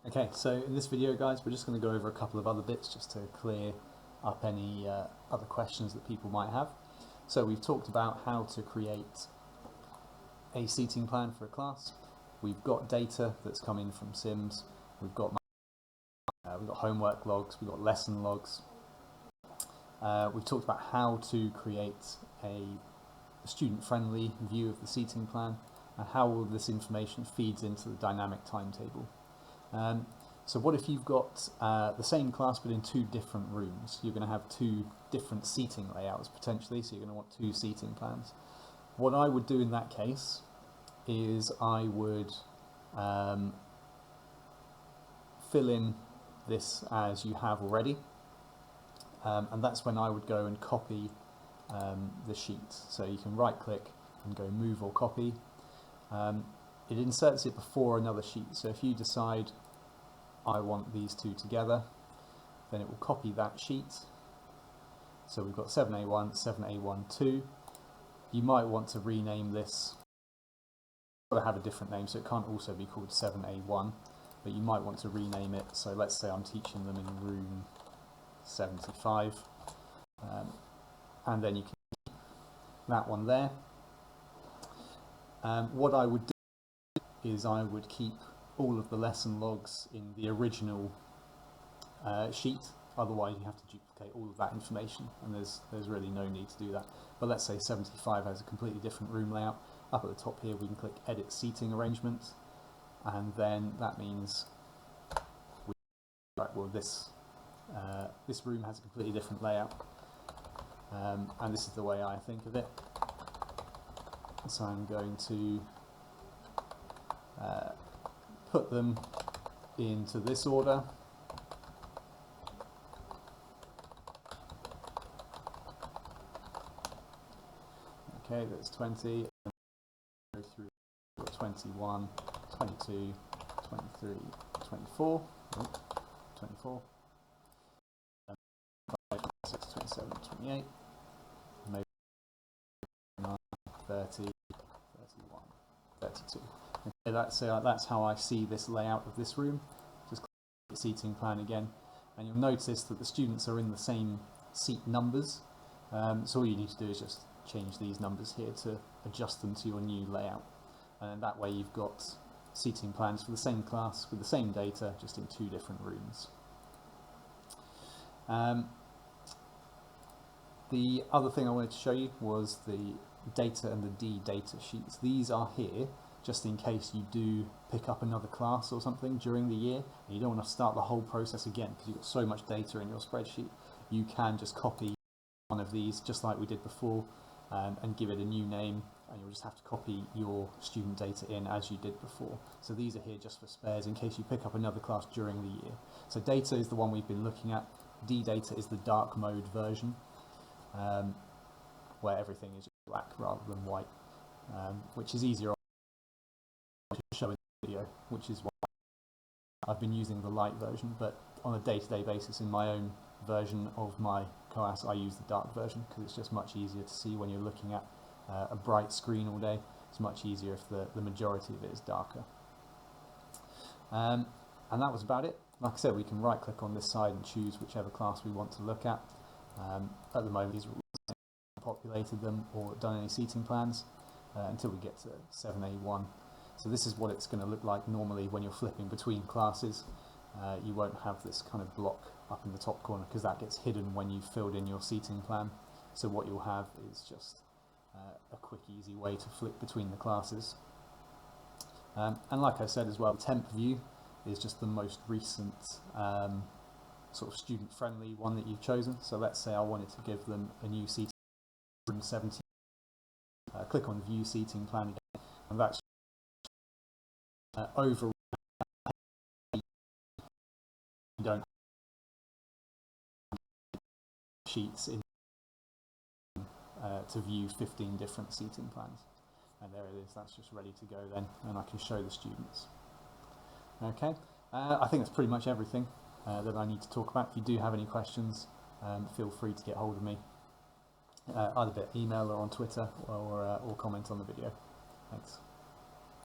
Okay, so in this video, guys, we're just going to go over a couple of other bits just to clear up any other questions that people might have. So we've talked about how to create a seating plan for a class. We've got data that's come in from Sims. We've got homework logs. We've got lesson logs. We've talked about how to create a student-friendly view of the seating plan and how all this information feeds into the dynamic timetable. So what if you've got the same class but in two different rooms? You're going to have two different seating layouts potentially, so you're going to want two seating plans. What I would do in that case is I would fill in this as you have already, and that's when I would go and copy the sheet. So you can right click and go move or copy. It inserts it before another sheet, so if you decide I want these two together, then it will copy that sheet. So we've got 7A1, 7A1-2. You might want to rename this, got to have a different name, so it can't also be called 7A1, but you might want to rename it. So let's say I'm teaching them in room 75, and then you can keep that one there. What I would do is I would keep all of the lesson logs in the original sheet, otherwise you have to duplicate all of that information, and there's really no need to do that. But let's say 75 has a completely different room layout. Up at the top here we can click edit seating arrangement, and then that means this room has a completely different layout, and this is the way I think of it. So I'm going to put them into this order. Okay, that's 20. Go through 21, 22, 23, 24. 24. 25, 26, 27, 28. Maybe 29, 30, 31, 32. Okay, that's how I see this layout of this room. Just click the seating plan again, and you'll notice that the students are in the same seat numbers. So all you need to do is just change these numbers here to adjust them to your new layout, and that way you've got seating plans for the same class with the same data, just in two different rooms. The other thing I wanted to show you was the data and the D-data sheets. These are here just in case you do pick up another class or something during the year and you don't want to start the whole process again because you've got so much data in your spreadsheet. You can just copy one of these just like we did before, and give it a new name, and you'll just have to copy your student data in as you did before. So these are here just for spares in case you pick up another class during the year. So data is the one we've been looking at. D-data is the dark mode version, where everything is black rather than white, which is easier to show in the video, which is why I've been using the light version, but on a day-to-day basis in my own version of my KOAS I use the dark version because it's just much easier to see when you're looking at a bright screen all day. It's much easier if the majority of it is darker. And that was about it. Like I said, we can right click on this side and choose whichever class we want to look at. At the moment these populated them or done any seating plans until we get to 7A1. So this is what it's going to look like normally when you're flipping between classes. You won't have this kind of block up in the top corner because that gets hidden when you've filled in your seating plan. So what you'll have is just a quick, easy way to flip between the classes. And like I said as well, the temp view is just the most recent sort of student-friendly one that you've chosen. So let's say I wanted to give them a new seating room 17. Click on View Seating Plan again, and that's overall. You don't have sheets in to view 15 different seating plans, and there it is. That's just ready to go then, and I can show the students. Okay, I think that's pretty much everything that I need to talk about. If you do have any questions, feel free to get hold of me either via email or on Twitter, or comment on the video. Thanks.